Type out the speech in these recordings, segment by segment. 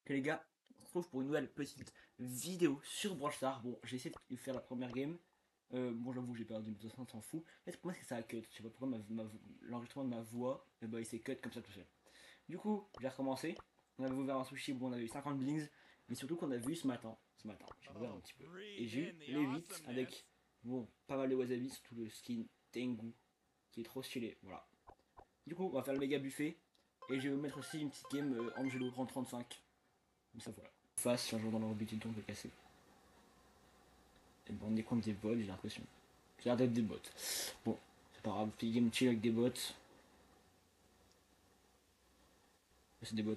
Que les gars, on se retrouve pour une nouvelle petite vidéo sur Brawl Stars. Bon, j'ai essayé de faire la première game. Bon, j'avoue, j'ai perdu, mais de toute façon, on s'en fout. Mais le problème, c'est que ça a cut. Je sais pas pourquoi l'enregistrement de ma voix, il s'est cut comme ça tout seul. Du coup, j'ai recommencé. On avait ouvert un sushi, bon, on avait eu 50 blings. Mais surtout qu'on a vu ce matin, j'ai ouvert un Oh, petit peu. Et breathe j'ai eu in the les 8 avec, awesomeness. bon, pas mal de wasabi, surtout le skin Tengu, qui est trop stylé. Voilà. Du coup, on va faire le méga buffet. Et je vais vous mettre aussi une petite game Angelo Grand 35. Comme ça, voilà. Face, changeant dans leur habitude, on peut casser. Et bon, on est contre des bots, j'ai l'impression. Ça a l'air d'être des bots. Bon, c'est pas grave, petit game chill avec des bots. C'est des bots.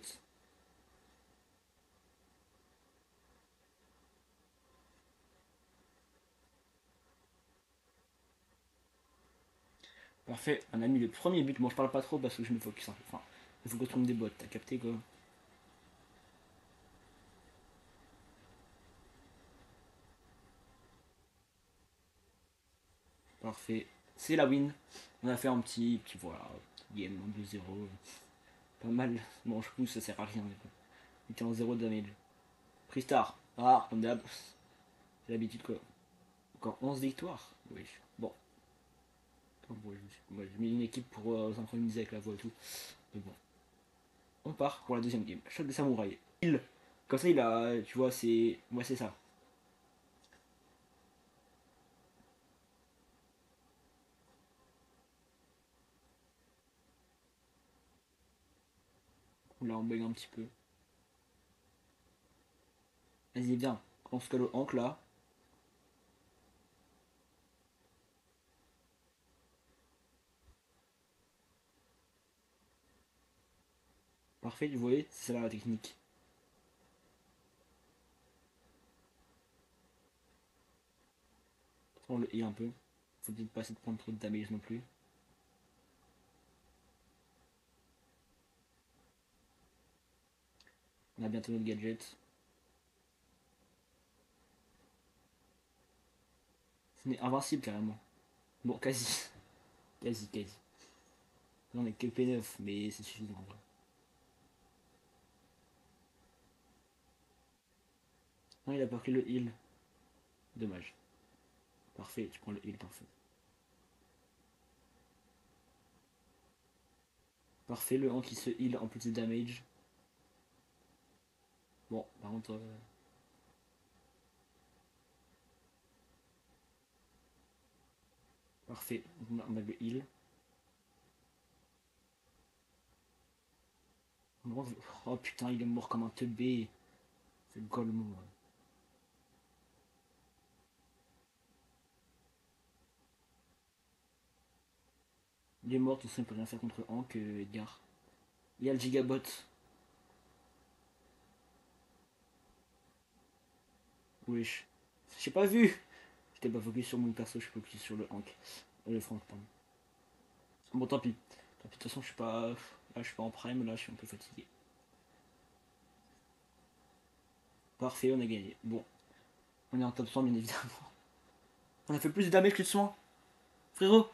Parfait, on a mis le premier but. Bon, je parle pas trop parce que je me focus. Hein. Enfin, il faut que je trompe des bots, t'as capté quoi. Parfait, c'est la win. On a fait un petit voilà, game 2-0. Pas mal. Bon, je trouve que ça sert à rien. Il était en 0 de damage. Pristar, ah, comme d'hab. C'est l'habitude quoi. Encore 11 victoires. Oui. Bon, bon j'ai mis une équipe pour synchroniser avec la voix et tout. Mais bon, on part pour la deuxième game. Choc des samouraïs. Il. Comme ça, il a. Tu vois, c'est. Moi, c'est ça. Là, on bug un petit peu. Vas-y, viens. On se colle au hank là. Parfait, vous voyez, c'est là la technique. On le heal un peu. Faut peut-être pas essayer de prendre trop de damage non plus. On a bientôt notre gadget. On est invincible carrément. Bon, quasi. Quasi. Là, on est que P9, mais c'est suffisant. En vrai. Non, il a pas pris le heal. Dommage. Parfait, tu prends le heal, parfait. Parfait, le hank qui se heal en petit damage. Bon, par contre, parfait. On a le heal. Oh putain, il est mort comme un teubé. C'est le Golemon. Ouais. Il est mort, tout ça, il peut rien faire contre Hank, Edgar. Il y a le Gigabot. Wesh. J'ai pas vu. J'étais pas focus sur mon perso, je suis focus sur le Hank. Le Franck, pardon. Bon, tant pis. Tant pis, de toute façon, je suis pas. Là, je suis pas en prime, là, je suis un peu fatigué. Parfait, on a gagné. Bon, on est en top 100, bien évidemment. On a fait plus de damage que de soins. Frérot.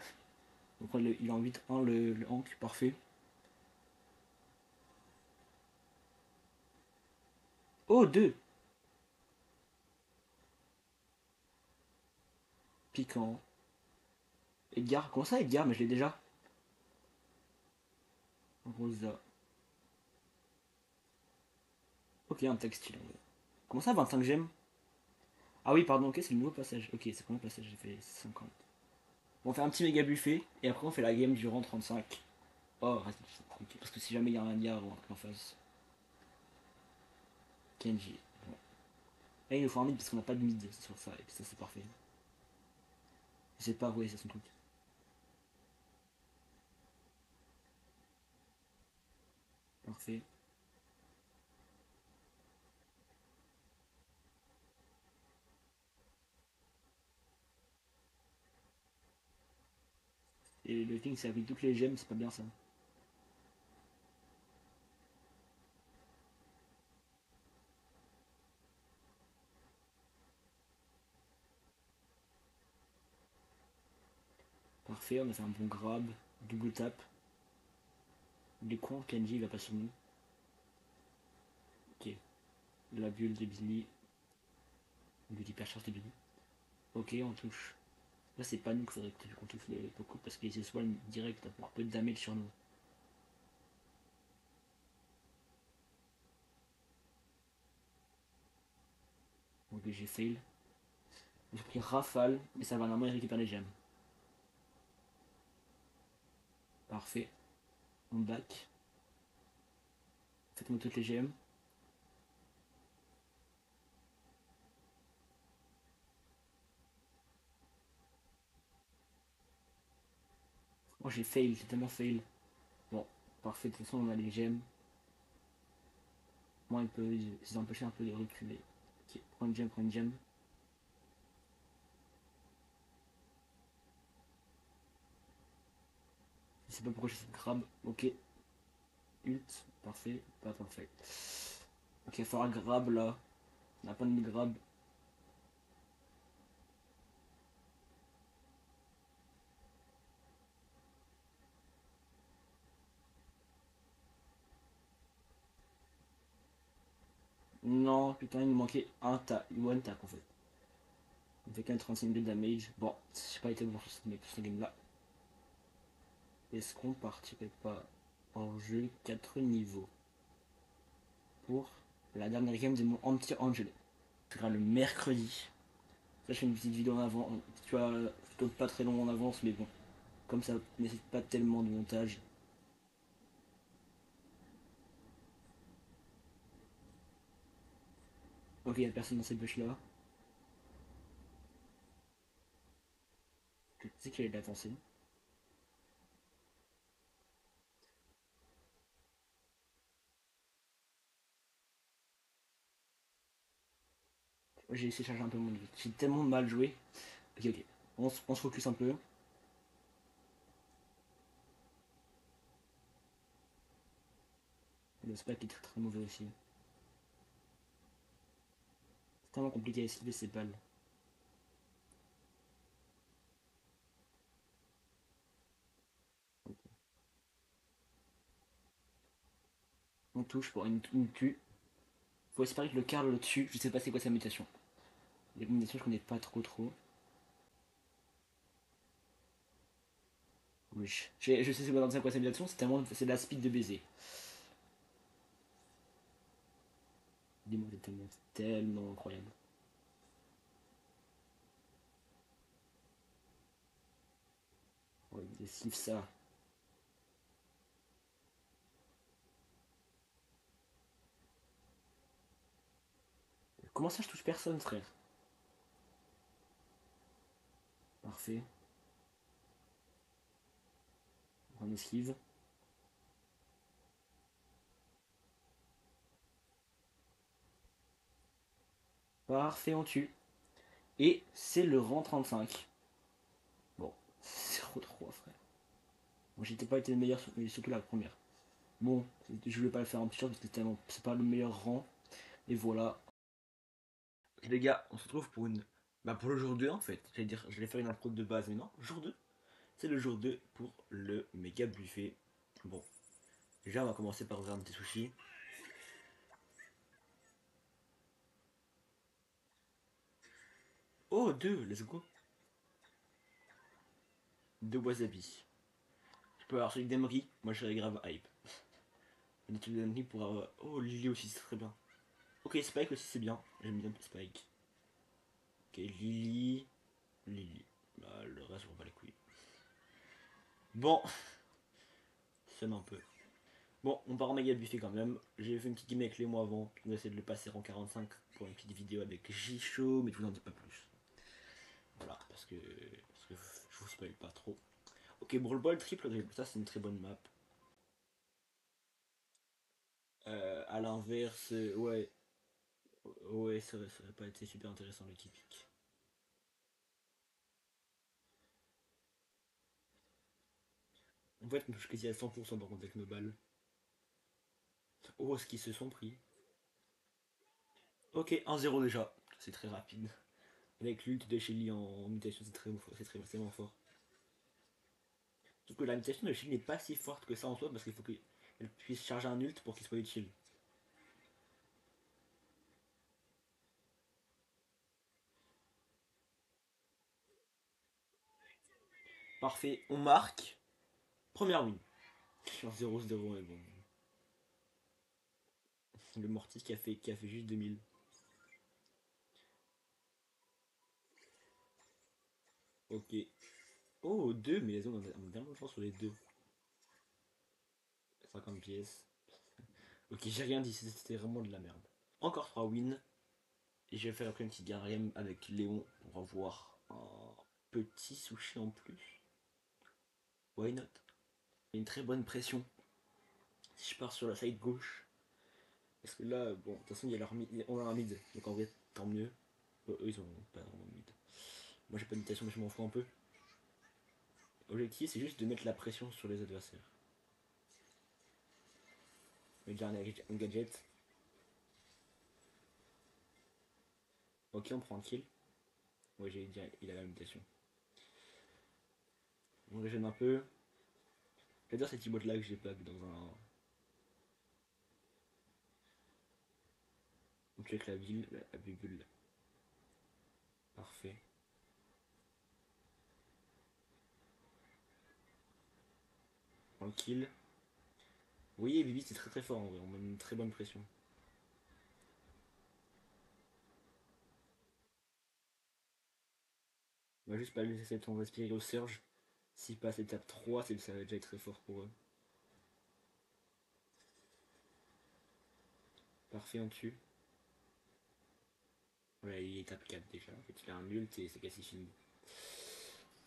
Donc, il est en 8-1, le Hank, parfait. Oh, 2. Piquant. Edgar, comment ça, Edgar? Mais je l'ai déjà. Rosa. Ok, un textile. Comment ça, 25 gemmes? Ah oui, pardon, ok, c'est le nouveau passage. Ok, c'est combien de passages? J'ai fait 50. Bon, on fait un petit méga buffet et après on fait la game durant 35. Oh, reste ok, parce que si jamais il y a un Yar ou un truc en face. Kenji. Bon. Là, il nous faut un mid parce qu'on n'a pas de mid sur ça, et puis ça c'est parfait. Je sais pas, ouais, c'est son truc. Parfait. Et le thing, c'est avec toutes les gemmes, c'est pas bien ça. Parfait, on a fait un bon grab, double tap. Il est con, Kenji il va pas sur nous. Ok. la bulle de Billy. Bulle hypercharge de Billy. Ok, on touche. Là, c'est pas nous qu'il faudrait qu'on touche les Poco parce qu'ils se soignent direct pour peu de damage sur nous. Ok, j'ai fail. J'ai pris rafale, mais ça va normalement il récupère les gemmes. Parfait. On back. Faites-moi toutes les gemmes. Oh, j'ai fail, j'ai tellement fail. Bon, parfait, de toute façon on a les gemmes. Moi, il peut les empêcher un peu de reculer. Ok, prends une gemme, prends une gemme. Je sais pas pourquoi j'ai cette grab. Ok, ult, parfait, pas parfait. Ok, il faudra grab là. On n'a pas de grab. Non, putain, il nous manquait un tap, one tap en fait. Il fait qu'un 35 de damage. Bon, j'ai pas été bon sur ce game là. Est-ce qu'on partirait pas en jeu 4 niveaux pour la dernière game de mon anti-angel? Ce sera le mercredi. Ça, je fais une petite vidéo en avant. Tu vois, plutôt pas très long en avance, mais bon. Comme ça nécessite pas tellement de montage. Ok, il y a personne dans cette bush là. Tu sais qu'il allait l'avancer. J'ai essayé de charger un peu mon vie. J'ai tellement mal joué. Ok, ok. On se focus un peu. Le spike est très très mauvais aussi. C'est tellement compliqué à esquiver ces balles. On touche pour une tue. Faut espérer que le Karl le tue. Je sais pas c'est quoi sa mutation. Les mutations je connais pas trop. Oui. Je sais pas c'est quoi sa mutation, c'est la speed de baiser. Dis-moi c'est tellement incroyable. Ouais, il esquive ça. Comment ça je touche personne frère? Parfait. On esquive. Parfait, on tue. Et c'est le rang 35. Bon, 0-3 frère. Moi j'étais pas été le meilleur, mais surtout la première. Bon, je voulais pas le faire en t-shirt parce que c'est pas le meilleur rang. Et voilà. Les gars, on se retrouve pour une. Bah pour le jour 2 en fait. J'allais dire, j'allais faire une intro de base, mais non, jour 2. C'est le jour 2 pour le méga buffet. Bon, déjà on va commencer par ouvrir un petit sushi. Oh, deux, let's go. Deux wasabi. Je peux avoir celui d'Emery, moi je serais grave hype. Le truc d'Emery pour avoir. Oh, Lily aussi, c'est très bien. Ok, Spike aussi, c'est bien. J'aime bien Spike. Ok, Lily. Lily. Bah, le reste, on va les couilles. Bon, ça un peu. Bon, on part en méga buffet quand même. J'ai fait une petite game avec les mots avant. On va essayer de le passer en 45 pour une petite vidéo avec J-Show, mais je vous en dis pas plus. Voilà, parce que je vous spoil pas trop. Ok, Brawl Ball triple dribble, ça c'est une très bonne map. À l'inverse, ouais, ouais, ça aurait pas été super intéressant le typique. En fait, je suis quasi à 100% par contre avec nos balles. Oh, ce qu'ils se sont pris. Ok, 1-0 déjà, c'est très rapide. Avec l'ult de Shelly en mutation, c'est vraiment fort. Sauf que la mutation de Shelly n'est pas si forte que ça en soi parce qu'il faut qu'elle puisse charger un ult pour qu'il soit utile. Parfait, on marque. Première win. Sur 0-0, mais bon. Le Mortis qui a fait juste 2000. Ok. Oh, 2, mais on a bien de chance sur les deux. 50 pièces. Ok, j'ai rien dit, c'était vraiment de la merde. Encore 3 wins. Et je vais faire après une petite game avec Léon. On va voir un petit sushi en plus. Why not? Une très bonne pression. Si je pars sur la side gauche. Parce que là, bon, de toute façon, on a un mid. Donc en vrai, tant mieux. Eux, ils ont pas vraiment de mid. Moi, j'ai pas de mutation, mais je m'en fous un peu. L'objectif, c'est juste de mettre la pression sur les adversaires. Mais déjà un gadget. Ok, on prend un kill. Ouais, j'ai dit, il a la mutation. On régène un peu. J'adore cette emote là que j'ai pas dans un. On check la ville, la virgule. Parfait. Un kill. Oui, Bibi, c'est très très fort en vrai. On met une très bonne pression. On va juste pas laisser cette on respirer au surge. S'il passe l'étape 3, ça va déjà être très fort pour eux. Parfait, on tue. Ouais, il est étape 4 déjà. En fait, il a un ult et c'est quasi fini.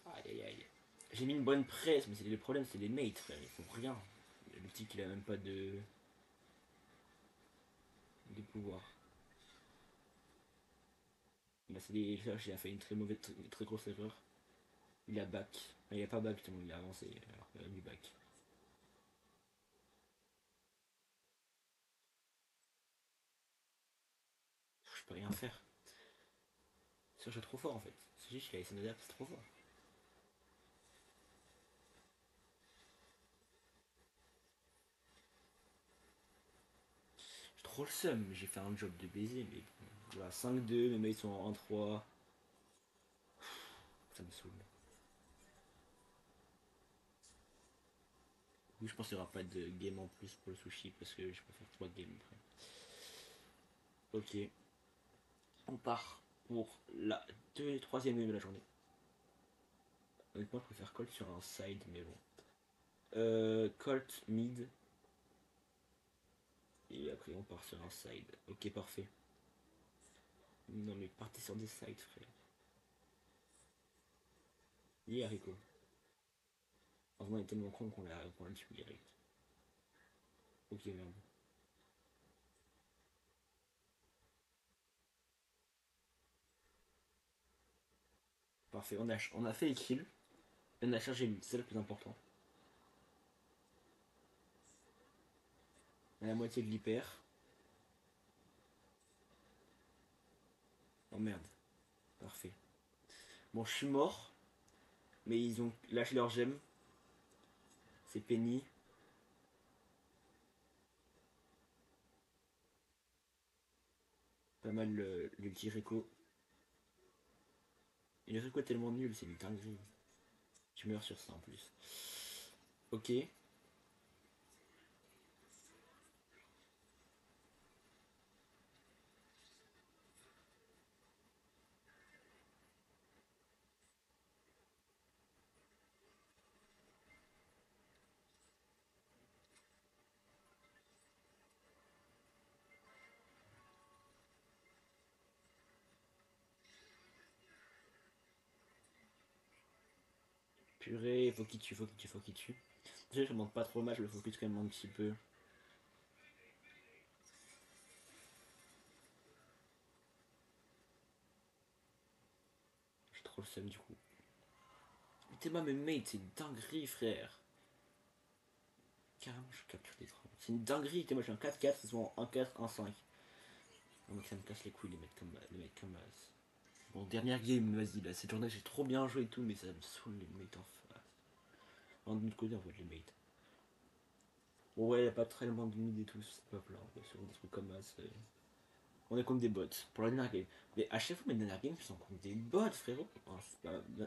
Aïe aïe aïe. J'ai mis une bonne presse, mais le problème, c'est les mates, frère. Ils font rien. Le petit, il a même pas de pouvoir. Là, c'est des. Là, j'ai fait une très mauvaise, très grosse erreur. Il a back. Ah, il a pas back, il a avancé. Alors qu'il a mis back. Je peux rien faire. C'est trop fort en fait. C'est juste qu'il a essayé c'est trop fort. J'ai trop le seum. J'ai fait un job de baiser, mais bon. Voilà, 5-2, mes mates sont en 1-3. Ça me saoule. Oui, je pense qu'il n'y aura pas de game en plus pour le sushi parce que je peux faire 3 games après. Ok, on part pour la troisième game de la journée. Honnêtement, je préfère Colt sur un side, mais bon. Colt mid. Et après, on part sur un side. Ok, parfait. Non, mais partez sur des sides, frère. Yeah, Rico. Heureusement, il est tellement con qu'on l'a tué direct. Ok, merde. Parfait, on a fait les kills. On a chargé lui, c'est le plus important. On a la moitié de l'hyper. Oh merde. Parfait. Bon, je suis mort. Mais ils ont lâché leur gemme. C'est Penny. Pas mal le petit Rico. Et le Rico est tellement nul, c'est une dinguerie. Tu meurs sur ça en plus. Ok. Purée, faut qu'il tue, faut qu'il tue, faut qu'il tue. Déjà, je monte pas trop mal, je le focus quand même un petit peu. J'ai trop le seum du coup. Mais t'es pas mes mates, c'est une dinguerie, frère. Carrément, je capture des trains. C'est une dinguerie, t'es moi, je suis un 4-4, ils sont en 1-4, 1-5. Donc ça me casse les couilles, les mecs comme as. Bon, dernière game, vas-y, là, cette journée, j'ai trop bien joué et tout, mais ça me saoule les mates en face. En de notre côté, en fait, les mates. Bon, ouais, y a pas tellement de mid et tout, c'est pas plein, sur des trucs comme as. On est contre des bots pour la dernière game. Mais à chaque fois, mes dernières games sont contre des bots, frérot. Oh,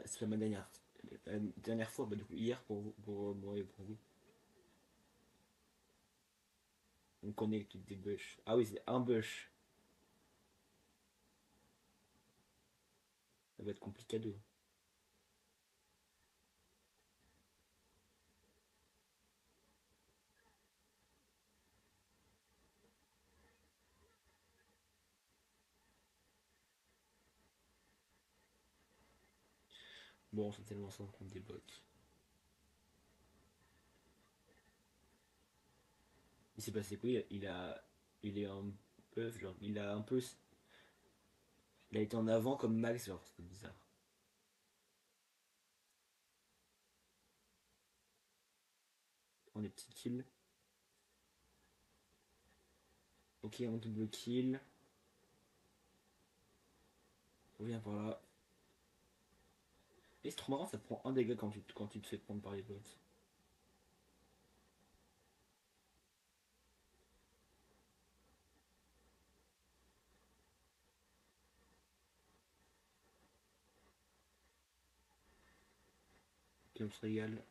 c'est pas ma dernière. la dernière fois, bah, du coup, hier pour moi et pour vous. On connaît le truc des bush. Ah oui, c'est un bush. Ça va être compliqué à deux. Bon, c'est tellement simple contre des bots. Il s'est passé quoi? Il est un peu, genre, il a un peu, il a été en avant comme Max, genre, c'était bizarre. On des petits kills. Ok, on double kill. On vient par là. Et c'est trop marrant, ça te prend un dégât quand tu te fais prendre par les bots. Ok, on se régale.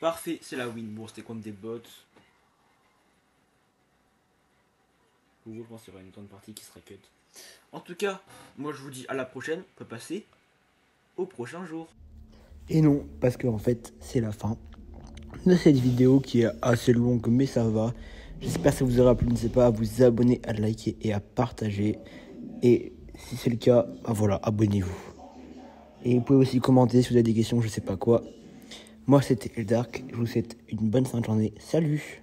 Parfait, c'est la win. Bon, c'était contre des bots. Ou je pense qu'il y aura une grande partie qui sera cut. En tout cas, moi je vous dis à la prochaine. On peut passer au prochain jour. Et non, parce que en fait, c'est la fin de cette vidéo qui est assez longue, mais ça va. J'espère que ça vous aura plu. N'hésitez pas à vous abonner, à liker et à partager. Et si c'est le cas, bah voilà, abonnez-vous. Et vous pouvez aussi commenter si vous avez des questions, je sais pas quoi. Moi, c'était Eldark. Je vous souhaite une bonne fin de journée. Salut!